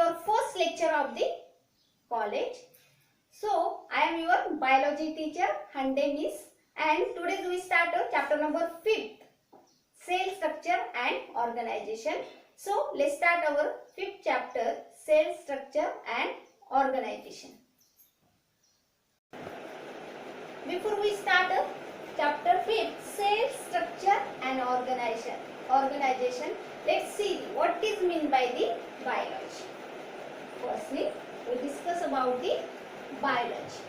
your first lecture of the college. So, I am your biology teacher, Hande Miss, and today we start chapter number 5th, cell structure and organization. So, let's start our 5th chapter, cell structure and organization. Before we start chapter 5th, cell structure and organization, let's see what is meant by the biology. Firstly, we discuss about the biology.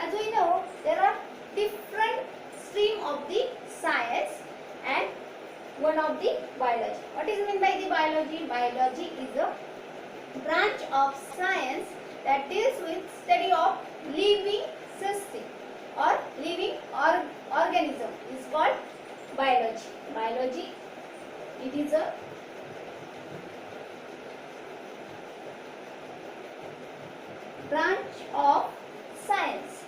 As we know, there are different stream of the science and one of the biology. What is meant by the biology? Biology is a branch of science that deals with study of living system or living organism is called biology. Biology, it is a branch of science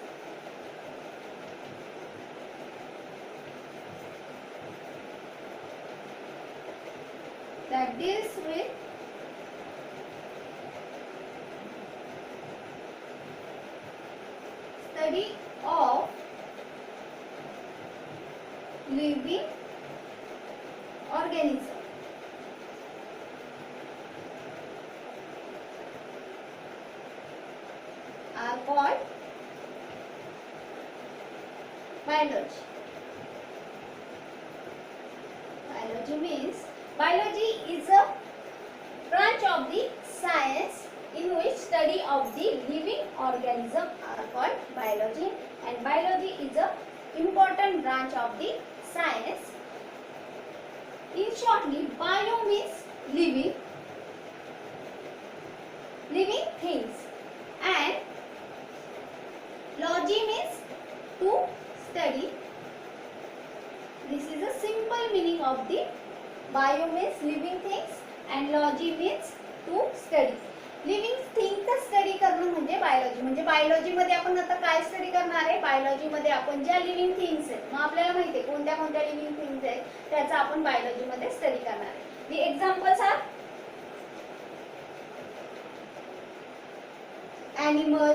that deals with study of living organism. Are called biology. Biology is a branch of the science in which study of the living organism are called biology, and biology is a important branch of the science. In shortly, bio means living things, and logy means to study. This is a simple meaning of the bio means living things and logy means to study. Living थिंगचा study करणं म्हणजे biology मध्ये आपण आता काय study करणार आहे? Biology मध्ये आपण ज्या लिव्हिंग थिंग्स आहेत, मग आपल्याला माहिती आहे कोणत्या कोणत्या लिव्हिंग थिंग्स आहेत त्याचा आपण बायोलॉजी मध्ये स्टडी करणार आहे. The examples are animal,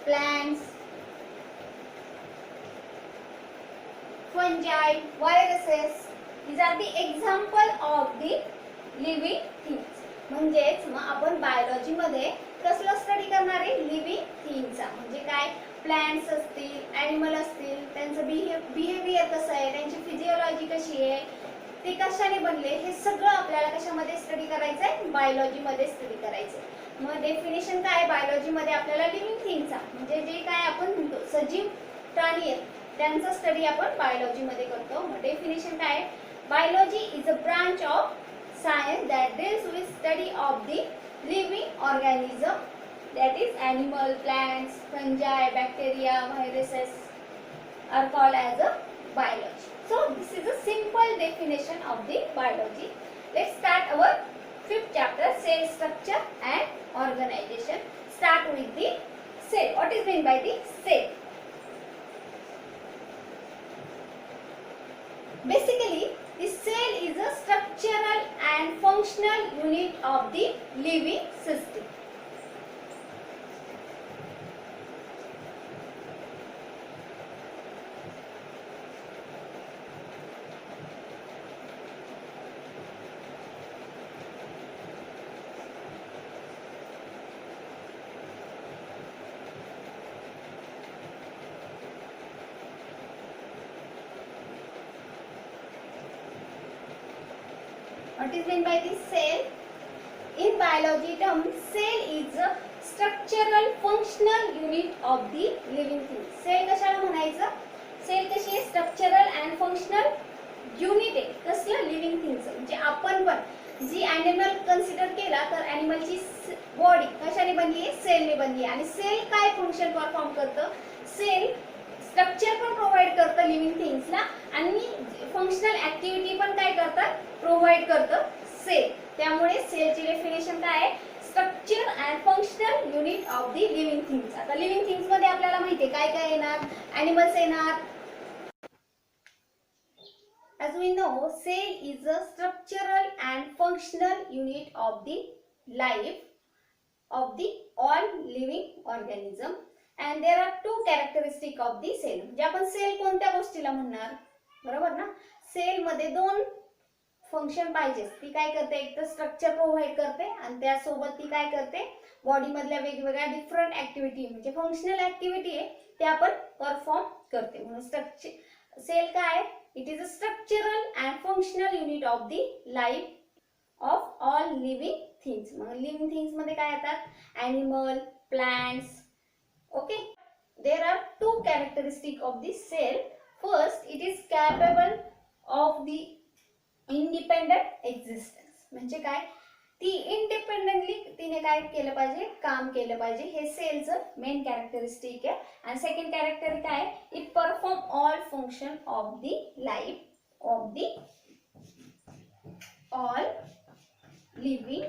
plants, fungi, viruses. These are the example of the living things. म्हणजेच मग आपण बायोलॉजी मध्ये कसलं स्टडी करणार आहे? लिव्हिंग थिंगचा. म्हणजे काय? प्लांट्स असतील, ॲनिमल असतील, त्यांचं बिहेवियर कसं आहे, त्यांची फिजिओलॉजी कशी आहे, ते कशाने बनले, हे सगळं आपल्याला कशामध्ये स्टडी करायचं आहे? बायोलॉजी मध्ये स्टडी करायचं आहे. मग डेफिनेशन काय? बायोलॉजी मध्ये आपल्याला लिव्हिंग थिंगचा म्हणजे जे काय आपण म्हणतो सजीव प्राणी आहेत त्यांचा स्टडी आपण बायोलॉजी मध्ये करतो. मग डेफिनेशन काय? Biology is a branch of science that deals with study of the living organism, that is animal, plants, fungi, bacteria, viruses are called as a biology. So this is a simple definition of the biology. Let's start our 5th chapter, cell structure and organization. Start with the cell. What is meant by the cell? Basically, the cell is a structural and functional unit of the living system. What is meant by the cell? In biology term, cell is a structural functional unit of the living thing. Cell कशाला म्हणायचं? Cell कशी आहे? Structural and functional unit आहे. कसलं? Living things. म्हणजे आपण पण जी animal consider केला तर ॲनिमलची बॉडी कशाने बनली आहे? सेलने बनली आहे. आणि सेल काय फंक्शन परफॉर्म करतं? सेल स्ट्रक्चर पण प्रोव्हाइड करतं लिव्हिंग थिंग्सला आणि फंक्शनल ऍक्टिव्हिटी पण काय करतात? प्रोव्हाइड करतं सेल. त्यामुळे सेलची डेफिनेशन काय आहे? Structure and functional unit of the living things. आता लिव्हिंग थिंग्स मध्ये आपल्याला माहिती आहे काय काय येणार? ॲनिमल्स येणार, as we know, cell is a structural and functional unit of the life of the all living organism, and there are two characteristic of the cell. म्हणजे आपण सेल कोणत्या गोष्टीला म्हणणार, बरोबर ना. सेल मध्ये दोन फंक्शन पाहिजे. ती काय करते, एक तर स्ट्रक्चर प्रोव्हाइड करते आणि त्यासोबत ती काय करते, बॉडी मधल्या वेगवेगळ्या डिफरंट ऍक्टिव्हिटी म्हणजे फंक्शनल ऍक्टिव्हिटी आहे ते आपण परफॉर्म करते. म्हणून स्ट्रक्चर सेल काय, it is a structural and functional unit of the life of all living things. मग लिव्हिंग थिंग्स मध्ये काय येतात, animal, plants. Okay, there are two characteristic of the cell. First, it is capable of the independent existence. म्हणजे काय, ती independently तिने काय केलं पाहिजे, काम केलं पाहिजे. हे सेलचं मेन कॅरेक्टरिस्टिक आहे. आणि सेकंड कॅरेक्टर काय, it perform all function of the life of the all living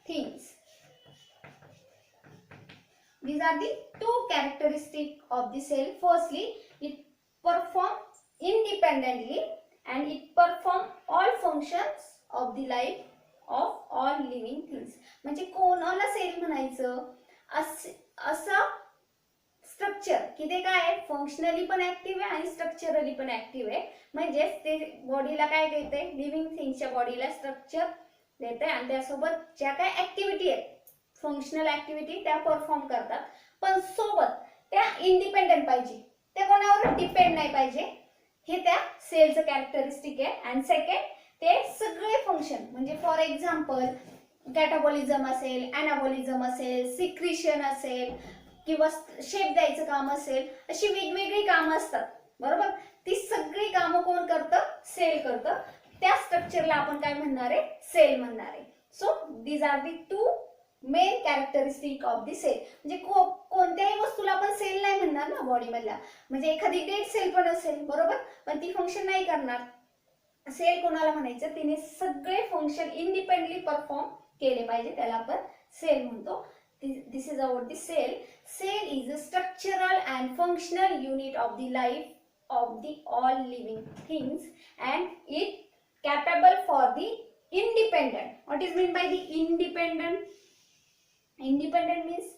things. These are the two characteristics of the cell. Firstly, it performs independently and it performs all functions of the life of all living things. म्हणजे कोणाला sale म्हणायचं, असं structure की ते काय आहे, functionally पण active आहे आणि स्ट्रक्चरली पण ऍक्टिव्ह आहे. म्हणजेच ते बॉडीला काय देते, लिव्हिंग थिंग्सच्या बॉडीला स्ट्रक्चर देते आणि त्यासोबत ज्या काय ऍक्टिव्हिटी आहेत, फंक्शनल ऍक्टिव्हिटी त्या परफॉर्म करतात. पण सोबत त्या इंडिपेंडंट पाहिजे, त्या कोणावर डिपेंड नाही पाहिजे. हे त्या सेलचं कॅरेक्टरिस्टिक आहे. अँड सेकंड, ते सगळे फंक्शन म्हणजे फॉर एक्झाम्पल कॅटाबॉलिझम असेल, ॲनाबॉलिझम असेल, सिक्रिशन असेल किंवा शेप द्यायचं काम असेल, अशी वेगवेगळी कामं असतात, बरोबर. ती सगळी कामं कोण करतं, सेल करतं. त्या स्ट्रक्चरला आपण काय म्हणणार आहे, सेल म्हणणार आहे. So these are the two main characteristic of the cell. म्हणजे कोणत्याही वस्तूला आपण सेल नाही म्हणणार ना बॉडी मधल्या. म्हणजे एखादी डेड सेल पण असेल, बरोबर, पण ती फंक्शन नाही करणार. सेल कोणाला म्हणायचं, तिने सगळे फंक्शन इंडिपेंडेंटली परफॉर्म केले पाहिजे, त्याला आपण सेल म्हणतो. This is about the cell. Cell is a structural and functional unit of the life of the all living things and it capable for the independent. What is mean by the independent? Independent means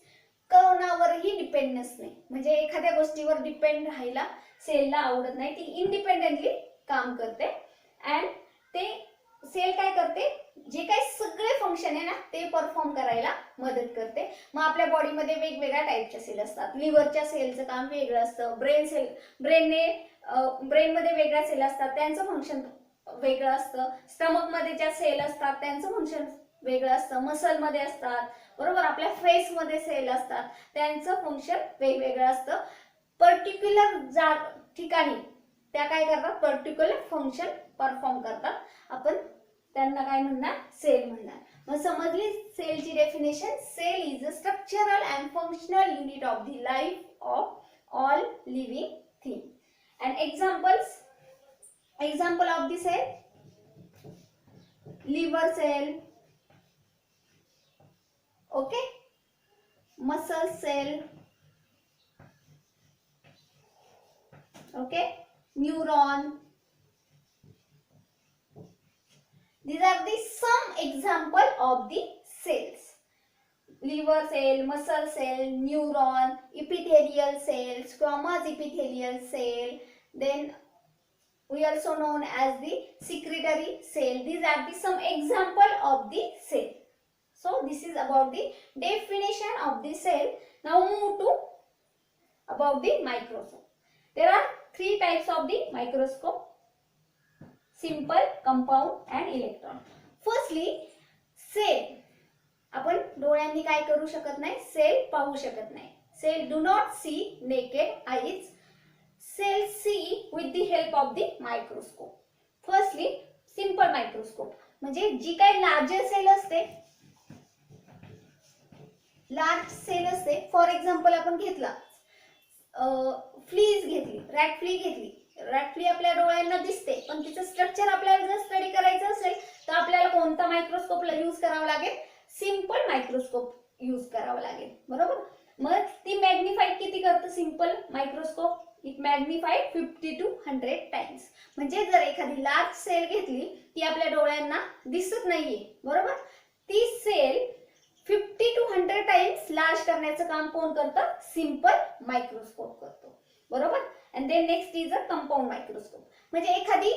कोणावरही dependence नाही. म्हणजे एखाद्या गोष्टीवर depend राहायला सेलला आवडत नाही, ती independently काम करते. अँड ते सेल काय करते, जे काही सगळे फंक्शन आहे ना ते परफॉर्म करायला मदत करते. मग आपल्या बॉडीमध्ये वेगवेगळ्या टाईपच्या सेल असतात. लिव्हरच्या सेलचं काम वेगळं असतं, ब्रेनमध्ये वेगळ्या सेल असतात, त्यांचं फंक्शन वेगळं असतं. स्टमक मध्ये ज्या सेल असतात त्यांचं फंक्शन वेगळं असतं. मसलमध्ये असतात, बरोबर. आपल्या फेसमध्ये सेल असतात, त्यांचं फंक्शन वेगवेगळं असतं. पर्टिक्युलर ठिकाणी त्या काय करतात, पर्टिक्युलर फंक्शन परफॉर्म करतात. आपण त्यांना काय म्हणणार, सेल म्हणणार. मग समजली सेलची definition. Cell is a structural and functional unit of the life of all living thing. And example of the cell, liver cell, okay, muscle cell, okay, neuron. These are the some example of the cells. Liver cell, muscle cell, neuron, epithelial cell, squamous epithelial cell, then we also known as the secretory cell. These are the some example of the cell. So this is about the definition of the cell. Now move to about the microscope. There are three types of the microscope: simple, compound and electron. Firstly, cell. आपण डोळ्यांनी काय करू शकत नाही, sale पाहू शकत नाही. Cell do not see naked eyes. Cells see with the help of the microscope. Firstly, simple microscope. म्हणजे जी काही लार्जर सेल असते, लार्ज सेल असते. फॉर एक्झाम्पल आपण घेतला फ्लीज घेतली, रॅट फ्ली घेतली. रॅट फ्ली आपल्या डोळ्यांना दिसते, पण तिचं स्ट्रक्चर आपल्याला जर स्टडी करायचं असेल तर आपल्याला कोणता मायक्रोस्कोपला यूज करावा लागेल, सिंपल मायक्रोस्कोप यूज करावा लागेल, बरोबर. मग ती मॅग्निफाईड किती करतं simple microscope? It magnified 50 to 100 times. म्हणजे जर एखादी लार्ज सेल घेतली ती आपल्या डोळ्यांना दिसत नाहीये, बरोबर, ती सेल 50 to 100 टाइम्स लार्ज करण्याचं काम कोण करतं? सिंपल मायक्रोस्कोप करतो, बरोबर. And then next is a compound microscope. म्हणजे एखादी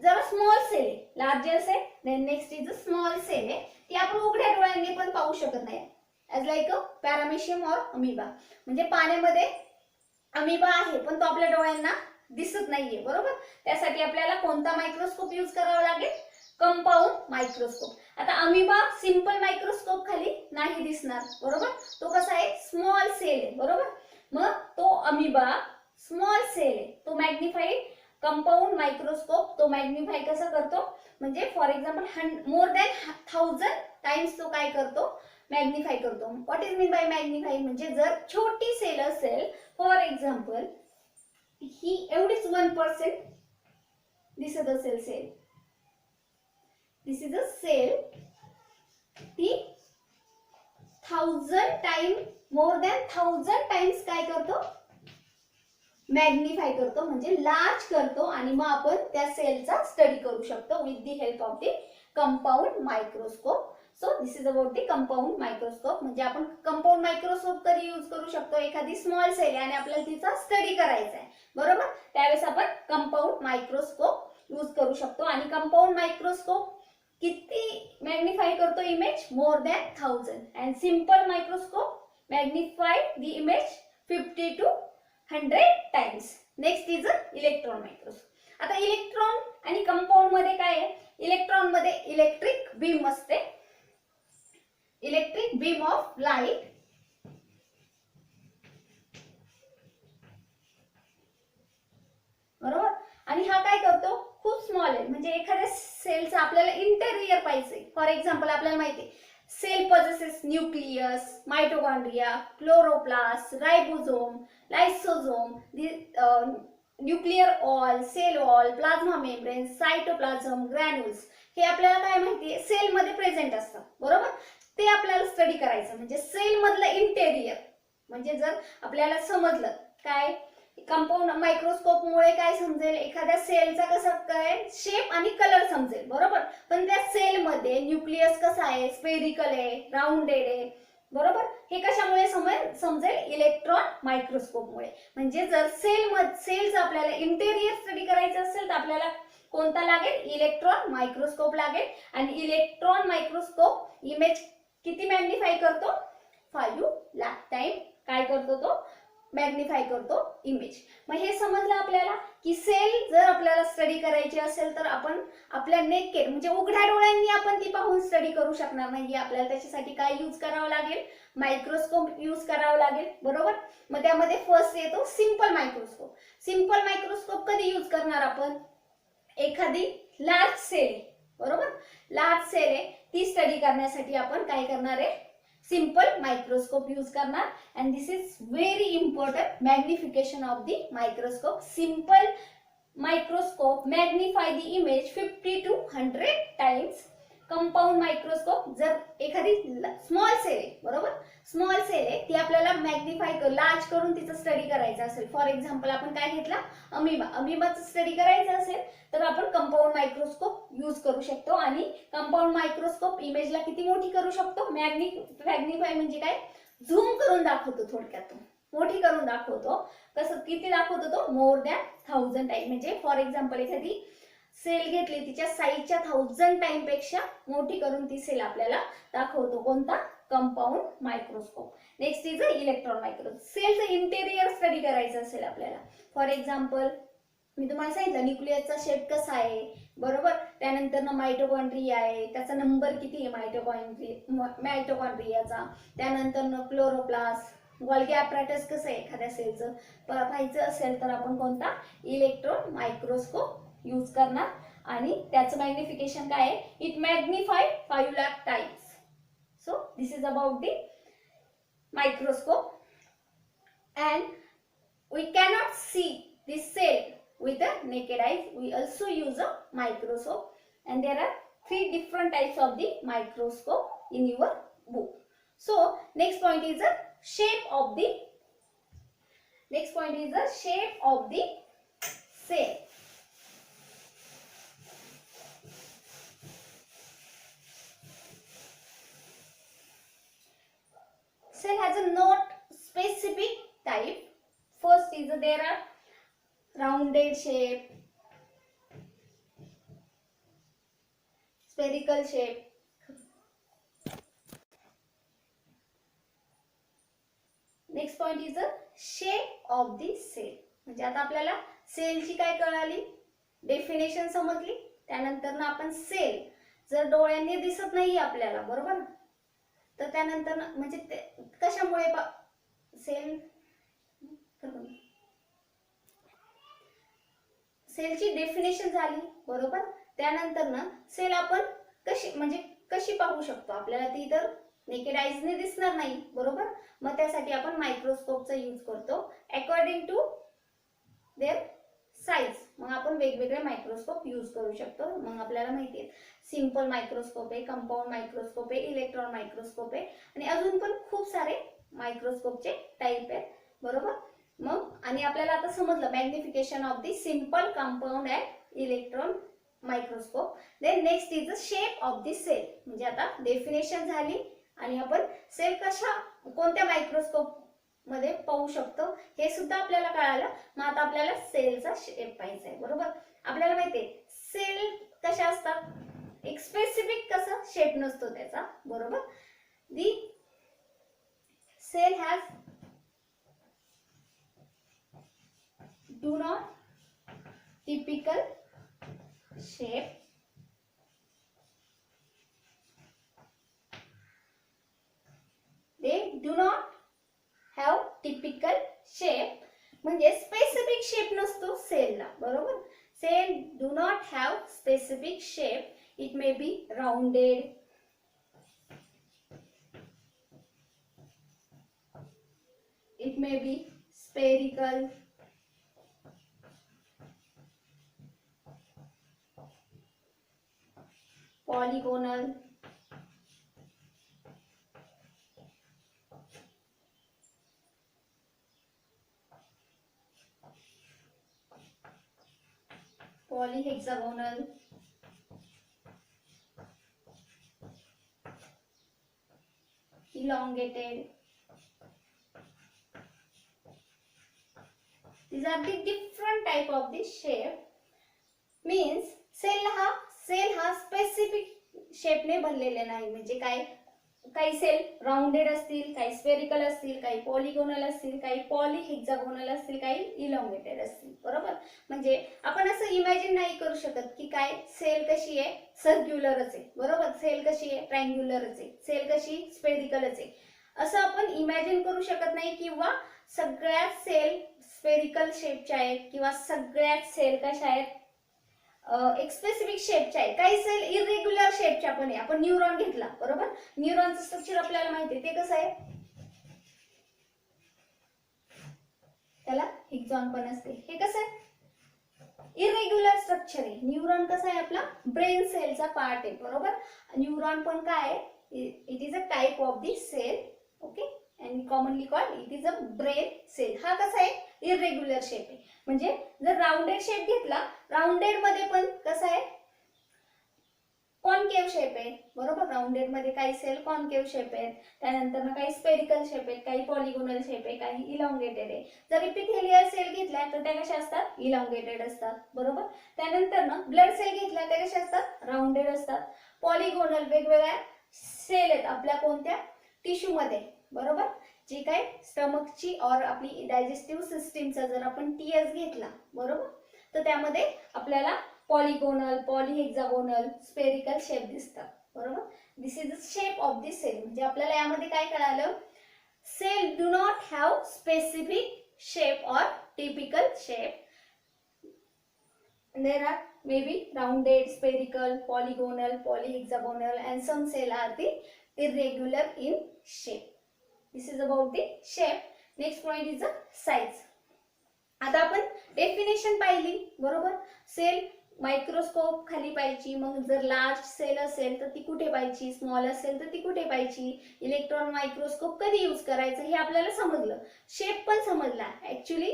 जरा स्मॉल सेल आहे, larger cell, then next is a small cell आहे, ती आपण उघड्या डोळ्यांनी पण पाहू शकत नाही, as like a paramecium or amoeba. म्हणजे पाण्यामध्ये अमिबा आहे पण तो आपल्या डोळ्यांना दिसत नाहीये, बरोबर. त्यासाठी आपल्याला कोणता मायक्रोस्कोप यूज करावा लागेल? Compound microscope. आता अमिबा सिंपल मायक्रोस्कोप खाली नाही दिसणार, बरोबर. तो कसा आहे? स्मॉल सेल आहे, बरोबर. मग तो अमिबा स्मॉल सेल आहे, तो मॅग्निफाईड कंपाऊंड मायक्रोस्कोप तो मॅग्निफाय कसा करतो? म्हणजे for example more than 1000 times तो काय करतो? मॅग्निफाय करतो. What is mean bye magnify? म्हणजे जर छोटी सेल असेल, फॉर एक्झाम्पल ही एवढीच 1% दिसत असेल cell, this is a cell, ती 1000 टाइम मोर दॅन 1000 टाइम्स काय करतो? मॅग्निफाय करतो, म्हणजे लार्ज करतो, आणि मग आपण त्या सेलचा स्टडी करू शकतो with the help of the compound microscope. So this is about the compound microscope. म्हणजे आपण कंपाऊंड मायक्रोस्कोप कधी यूज करू शकतो? एखादी स्मॉल सेल आहे आणि आपल्याला तिचा स्टडी करायचा आहे, बरोबर, त्यावेळेस आपण कंपाऊंड मायक्रोस्कोप यूज करू शकतो. आणि कंपाऊंड मायक्रोस्कोप किती मॅग्निफाय करतो image? More than 1000. And simple microscope magnify the image 50 to 100 times. Next is a electron microscope. आता इलेक्ट्रॉन आणि कंपाऊंड मध्ये काय आहे? इलेक्ट्रॉन मध्ये इलेक्ट्रिक बीम असते, इलेक्ट्रिक बीम ऑफ लाईट, बरोबर. आणि हा काय करतो? खूप स्मॉल आहे, म्हणजे एखाद्या सेलचं आपल्याला इंटेरियर पाहिजे. फॉर एक्झाम्पल आपल्याला माहिती आहे sale possesses nucleus, mitochondria, chloroplast, ribosome, lysosome, nuclear wall, cell wall, plasma membrane, cytoplasm, granules. हे आपल्याला काय माहिती आहे? सेल मध्ये प्रेझेंट असतात, बरोबर. ते आपल्याला स्टडी करायचं. म्हणजे सेल मधलं इंटेरियर, म्हणजे जर आपल्याला समजलं काय कंपाऊंड मायक्रोस्कोप मुळे काय समजेल? एखाद्या सेलचा कसा काय शेप आणि कलर समजेल, बरोबर. पण त्या सेल मध्ये न्यूक्लियस कसा आहे? स्पेरिकल आहे, राऊंडेड आहे, बरोबर. हे कशामुळे समजेल? इलेक्ट्रॉन मायक्रोस्कोप मुळे. म्हणजे जर सेलचं आपल्याला इंटेरियर स्टडी करायचं असेल तर आपल्याला कोणता लागेल? इलेक्ट्रॉन मायक्रोस्कोप लागेल. आणि इलेक्ट्रॉन मायक्रोस्कोप इमेज किती मॅग्निफाय करतो? 5 लाख टाइम काय करतो तो? मॅग्निफाय करतो इमेज. मग हे समजलं आपल्याला की सेल जर आपल्याला स्टडी करायची असेल तर आपण आपल्या नेकेड म्हणजे उघड्या डोळ्यांनी आपण ती पाहून स्टडी करू शकणार नाही. आपल्याला त्याच्यासाठी काय यूज करावं लागेल? मायक्रोस्कोप यूज करावं लागेल, बरोबर. मग त्यामध्ये फर्स्ट येतो सिंपल मायक्रोस्कोप. सिंपल मायक्रोस्कोप कधी यूज करणार आपण? एखादी लार्ज सेल, बरोबर, लार्ज सेल आहे ती स्टडी करण्यासाठी आपण काय करणार आहे? सिंपल मायक्रोस्कोप यूज करणार. And this is very important magnification of the microscope. Simple microscope magnify the image 50 to 100 times. Compound microscope जर एखादी स्मॉल सेल आहे, बरोबर, स्मॉल सेल आहे ती आपल्याला मॅग्निफाय लार्ज करून तिचं स्टडी करायचं असेल. फॉर एक्झाम्पल आपण काय घेतला? अमिबाचं स्टडी करायचं असेल तर आपण कंपाऊंड मायक्रोस्कोप यूज करू शकतो. आणि कंपाऊंड मायक्रोस्कोप इमेजला किती मोठी करू शकतो? मॅग्निफाय म्हणजे काय? झूम करून दाखवतो, थोडक्यात मोठी करून दाखवतो. कसं किती दाखवतो तो? More than 1000 time. म्हणजे फॉर एक्झाम्पल एखादी सेल घेतली तिच्या साईजच्या 1000 टाइम पेक्षा मोठी करून ती सेल आपल्याला दाखवतो. कोणता? Compound microscope. Next is electron microscope. सेलचं इंटेरियर स्टडी करायचं असेल आपल्याला, फॉर एक्झाम्पल मी तुम्हाला सांगितलं न्यूक्लियसचा शेप कसा आहे, बरोबर. त्यानंतर मायटोकॉन्ड्रिया आहे, त्याचा नंबर किती आहे मायटोकॉन्ड्रियाचा. त्यानंतर क्लोरोप्लास्ट, गोल्गी ॲपॅरेटस कसं आहे एखाद्या सेलचं पाहायचं असेल तर आपण कोणता? इलेक्ट्रॉन मायक्रोस्कोप यूज करणार. आणि त्याचं मॅग्निफिकेशन काय आहे? It magnify 5 lakh times. So this is about the microscope. And we cannot see this cell with the naked eyes. We also use a microscope, and there are 3 different types of the microscope in your book. So next point is a shape of the, next point is the shape of the cell. Cell has a not specific type. First is there are rounded shape, spherical shape. Next point is the shape of the cell. म्हणजे आता आपल्याला सेलची काय कळाली, definition समजली. त्यानंतर ना आपण सेल जर डोळ्यांनी दिसत नाही आपल्याला, बरोबर, तर त्यानंतर म्हणजे कशामुळे सेल, सेलची डेफिनेशन झाली, बरोबर. त्यानंतर ना सेल आपण कशी म्हणजे कशी पाहू शकतो, आपल्याला ती तर नेकेड आईजने दिसणार नाही, बरोबर. मग त्यासाठी आपण मायक्रोस्कोपचा यूज करतो अकॉर्डिंग टू देअर साइज. मग आपण वेगवेगळे मायक्रोस्कोप यूज करू शकतो. मग आपल्याला माहिती आहे सिंपल मायक्रोस्कोप आहे, कंपाऊंड मायक्रोस्कोप आहे, इलेक्ट्रॉन मायक्रोस्कोप आहे आणि अजून पण खूप सारे मायक्रोस्कोपचे टाईप आहेत, बरोबर. मग आणि आपल्याला आता समजलं magnification of the simple, compound and electron microscope. Then next is the shape of the cell. म्हणजे आता डेफिनेशन झाली आणि आपण सेल कशा कोणत्या मायक्रोस्कोप मध्ये पाहू शकतो हे सुद्धा आपल्याला कळालं. मग आता आपल्याला सेलचा शेप पाहायचा आहे, बरोबर. आपल्याला माहितीये सेल कशा असतात, एक स्पेसिफिक कसं शेप नसतो त्याचा, बरोबर. The cell has do not typical shape. They do not have typical shape. म्हणजे स्पेसिफिक शेप नसतो सेलला, बरोबर. Cell do not have specific shape. It may be rounded, it may be spherical, polygonal, polyhexagonal, elongated. These are the different type of the shape. Means cell हा specific शेपने बनलेला नाही. म्हणजे काय, काही सेल राउंडेड असतील, काही स्फेरिकल असतील, काही पॉलिगोनल असतील, काही पॉलीहेक्सागोनल असतील, काही इलॉंगेटेड असतील, बरोबर. म्हणजे आपण असं इमॅजिन नाही करू शकत की काय सेल कशी आहे सर्क्युलरच आहे, बरोबर. सेल कशी आहे ट्रायंग्युलरच आहे, सेल कशी स्फेरिकलच आहे, असं आपण इमॅजिन करू शकत नाही. किंवा सगळ्याच सेल स्फेरिकल शेपच्या आहेत किंवा सगळ्याच सेल कशा आहेत एक स्पेसिफिक शेपच्या आहे. काही सेल इरेग्युलर शेपच्या पण आहे. आपण न्यूरॉन घेतला, बरोबर. न्यूरॉनचं स्ट्रक्चर आपल्याला माहिती आहे, ते कसं आहे, त्याला हिक्सॉन पण असते. हे कसं आहे इरेग्युलर स्ट्रक्चर आहे. न्यूरॉन कसं आहे आपला ब्रेन सेलचा पार्ट आहे, बरोबर. न्यूरॉन पण काय आहे, it is a type of the cell, okay, and commonly called it is a brain cell. हा कसा आहे इरेग्युलर शेप आहे. म्हणजे जर राउंडेड शेप घेतला, राउंडेड मध्ये पण कसा आहे कॉन्केव शेप आहे, बरोबर. राउंडेड मध्ये काही सेल कॉन्केव शेप आहेत, त्यानंतर काही स्फेरिकल शेप आहेत, काही पॉलिगोनल शेप आहे, काही इलॉंगेटेड आहे. जर इपिथेलियल सेल घेतल्या तर त्या कशा असतात इलॉंगेटेड असतात, बरोबर. त्यानंतर ब्लड सेल घेतल्या त्या कशा असतात राउंडेड असतात. पॉलिगोनल वेगवेगळ्या सेल आहेत आपल्या कोणत्या टिश्यू मध्ये, बरोबर. जी काय स्टमकची और आपली डायजेस्टिव्ह सिस्टीमचा जर आपण टीएस घेतला, बरोबर, तर त्यामध्ये आपल्याला पॉलिगोनल, पॉलीहेक्सागोनल, स्फेरिकल शेप दिसतात, बरोबर. This is the shape of the cell. म्हणजे आपल्याला यामध्ये काय कळालं, cell do not have specific shape और typical shape. There are maybe rounded, spherical, polygonal, polyhexagonal, and some cell are the irregular in shape. This is about the shape. Next point is the size. आता आपण definition पाहिली, बरोबर. Sale microscope खाली पाहिजे, मग जर large sale असेल तर ती कुठे पाहिजे, स्मॉल असेल तर ती कुठे पाहिजे, इलेक्ट्रॉन मायक्रोस्कोप कधी यूज करायचं हे आपल्याला समजलं. शेप पण समजला. ऍक्च्युली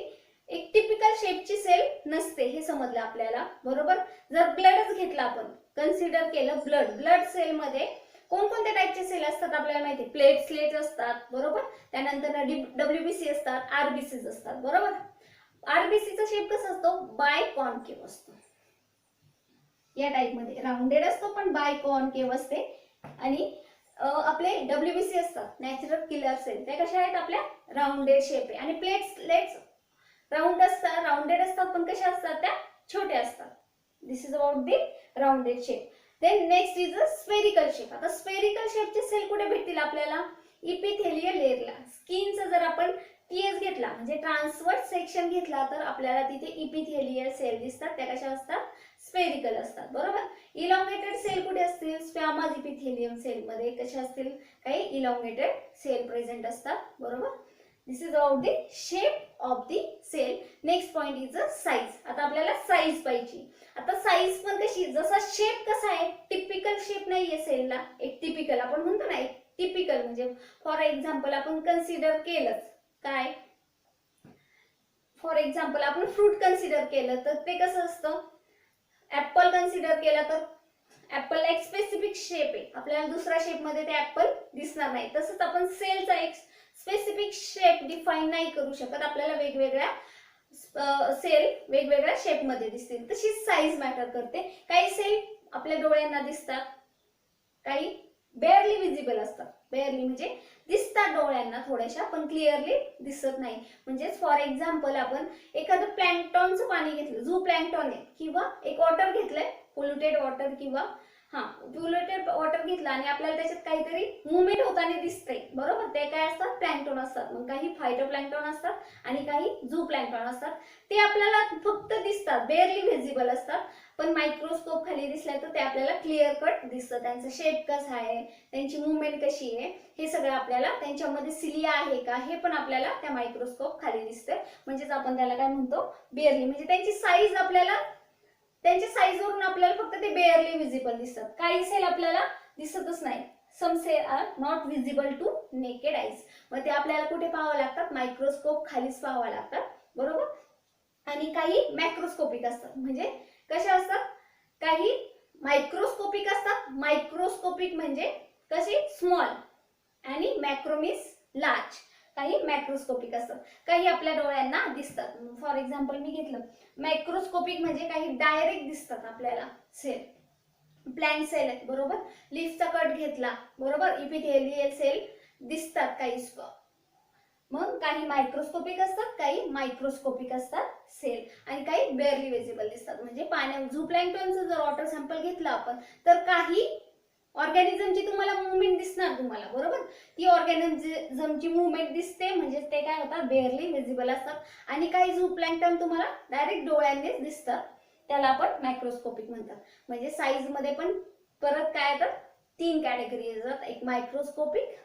एक टिपिकल शेपची सेल नसते हे समजलं आपल्याला, बरोबर. जर ब्लडच घेतला, आपण कन्सिडर केलं ब्लड सेलमध्ये कोणकोणत्या टाईपचे सेल असतात आपल्याला माहिती, प्लेटलेट असतात, बरोबर. त्यानंतर WBC असतात, RBCs असतात, बरोबर. RBCचा शेप कसा असतो, बाय कॉन्केव्ह असतो. या टाइप मध्ये राउंडेड असतो पण बाय कॉन्केव्ह असते. आणि आपले WBC असतात, नॅचरल किलर सेल, त्या कशा आहेत, आपल्या राउंडेड शेप आहे. आणि प्लेट्स राउंडेड असतात पण कशा असतात, त्या छोट्या असतात. This is about the rounded shape. Then next is a spherical shape. आता स्फेरिकल शेपचे सेल कुठे भेटतील आपल्याला, इपिथेलियल लेयरला. स्किनचा जर आपण TS घेतला म्हणजे ट्रान्सवर्स सेक्शन घेतला तर आपल्याला तिथे इपिथेलियल सेल दिसतात, त्या कशा असतात, स्फेरिकल असतात, बरोबर. इलॉंगेटेड सेल कुठे असतील, स्क्वॅमस इपिथेलियम सेल मध्ये कशा असतील, काही इलॉंगेटेड सेल प्रेझेंट असतात, बरोबर. This is about the shape of the cell. Next point is a size. आता आपल्याला साइज पाहिजे. आता साइज पण कशी, जसा शेप कसा आहे, टिपिकल शेप नाहीये सेलला, एक टिपिकल आपण म्हणतो ना, एक टिपिकल म्हणजे फॉर एक्झाम्पल आपण कन्सिडर केलं काय, फॉर एक्झाम्पल आपण फ्रूट कन्सिडर केलं तर ते कसं असतं, ऍपल कन्सिडर केला तर ऍपल एक स्पेसिफिक शेप आहे, आपल्याला दुसऱ्या शेप मध्ये ते ऍपल दिसणार नाही. तसंच आपण सेलचा एक स्पेसिफिक शेप डिफाइन नाही करू शकत, आपल्याला वेगवेगळ्या सेल वेगवेगळ्या शेप मध्ये दिसतील. तशीच साईज मॅटर करते. काही सेल आपल्या डोळ्यांना दिसतात, काही बेअरली विजिबल असतात. बेअरली म्हणजे दिसतात डोळ्यांना थोड्याशा पण क्लिअरली दिसत नाही. म्हणजे फॉर एक्झाम्पल आपण एखादं प्लॅन्क्टॉनचं पाणी घेतलं, झू प्लॅन्क्टॉन आहे, किंवा एक वॉटर घेतलंय पोल्युटेड वॉटर, किंवा पोल्युटेड वॉटर घेतला आणि आपल्याला त्याच्यात काहीतरी मुवमेंट होताना दिसतंय, बरोबर. ते काय असतात, प्लॅन्क्टॉन असतात. मग काही फायटोप्लॅन्क्टॉन असतात आणि काही झू प्लॅन्क्टॉन असतात. ते आपल्याला फक्त दिसतात, बेअरली व्हिजिबल असतात. पण मायक्रोस्कोप खाली दिसलं तर ते आपल्याला क्लिअर कट दिसतं. त्यांचा शेप कसा आहे, त्यांची मुवमेंट कशी आहे, हे सगळं आपल्याला, त्यांच्यामध्ये सिलिया आहे का हे पण आपल्याला त्या मायक्रोस्कोप खाली दिसतं. म्हणजेच आपण त्याला काय म्हणतो, बेअरली. म्हणजे त्यांची साईज आपल्याला, त्यांच्या साईज वरून आपल्याला फक्त ते बेअरली विजिबल दिसतात. काही सेल आपल्याला दिसतच नाही. Some cell are not visible to naked eyes. मग ते आपल्याला कुठे पाहावं लागतात, मायक्रोस्कोप खालीच पाहावं लागतात, बरोबर. आणि काही मॅक्रोस्कोपिक असतात. म्हणजे कशा असतात, काही मायक्रोस्कोपिक असतात. मायक्रोस्कोपिक म्हणजे कसे, स्मॉल, आणि मॅक्रो मीन्स लार्ज. काही मॅक्रोस्कोपिक असतात, काही आपल्या डोळ्यांना दिसतात. फॉर एक्झाम्पल मी घेतलं मायक्रोस्कोपिक म्हणजे काही डायरेक्ट दिसतात आपल्याला सेल, प्लॅन्ट सेल आहेत, बरोबर. लीफचा कट घेतला, बरोबर, इपिथेलियल सेल दिसतात काही. मग काही मायक्रोस्कोपिक असतात, काही मायक्रोस्कोपिक असतात सेल, आणि काही बेअरली विजिबल दिसतात. म्हणजे पाण्यात झू प्लॅन्क्टॉनचं जर वॉटर सॅम्पल घेतला आपण तर काही ऑर्गॅनिझमची तुम्हाला मुवमेंट दिसणार तुम्हाला, बरोबर. ती ऑर्गॅनिझमची मुवमेंट दिसते म्हणजे ते काय होतात, बेअरली विजिबल असतात. आणि काही झू प्लॅन्क्टॉन तुम्हाला डायरेक्ट डोळ्यांनीच दिसतात, त्याला आपण मायक्रोस्कोपिक म्हणतात. म्हणजे साईज मध्ये पण परत काय येतात, 3 कॅटेगरी येतात, एक मायक्रोस्कोपिक,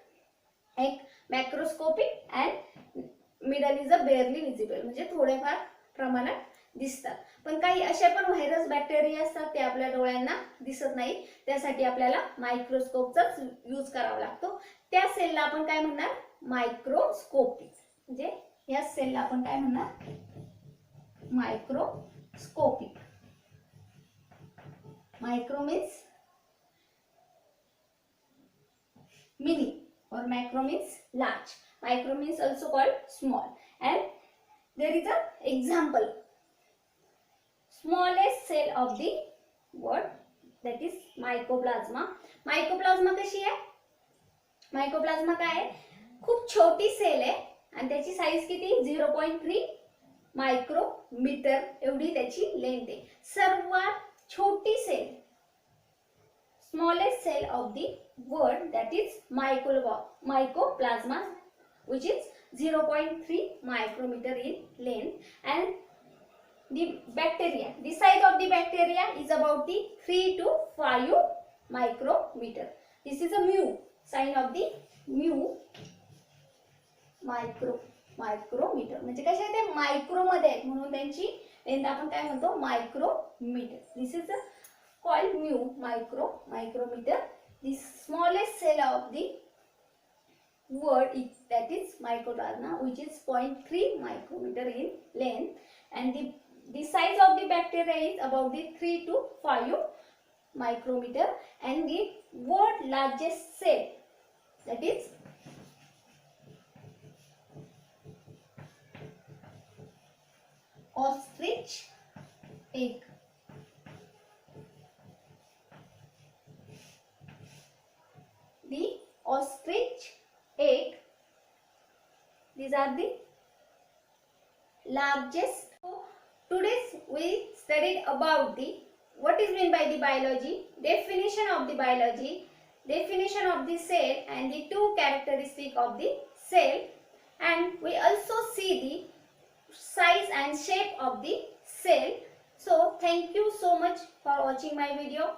एक macroscopic, and middle is a barely visible. म्हणजे थोडेफार प्रमाणात दिसतात. पण काही अशा पण व्हायरस बॅक्टेरिया असतात ते आपल्या डोळ्यांना दिसत नाही, त्यासाठी आपल्याला मायक्रोस्कोपचाच यूज करावा लागतो. त्या सेलला आपण काय म्हणणार, मायक्रोस्कोपिक. म्हणजे या सेलला आपण काय म्हणणार, microscopic. Micro means mini or macro means large. Micro means also called small. And there is a example, smallest cell of the world, that is mycoplasma. mycoplasma कशी आहे, mycoplasma काय आहे, खूप छोटी सेल आहे आणि त्याची साईज किती, 0.3 मायक्रोमीटर एवढी त्याची लेंथ आहे. सर्वात छोटी sale, smallest cell of the world, that is mycoplasma, which is 0.3 micrometer in length. And the bacteria, the size of the bacteria is about the 3 to 5 micrometer. This is a mu, sign of the mu, micrometer. म्हणजे कशा ते micro मध्ये आहेत म्हणून त्यांची length आपण काय म्हणतो micrometer. This is called mu micrometer. The smallest cell of the world is, that is mycoplasma, which is 0.3 micrometer in length, and the size of the bacteria is about the 3 to 5 micrometer, and the world largest cell, that is ostrich egg. The ostrich egg, these are the largest. So today we studied about the what is meant by the biology, definition of the biology, definition of the cell, and the two characteristic of the cell, and we also see the size and shape of the cell. So thank you so much for watching my video.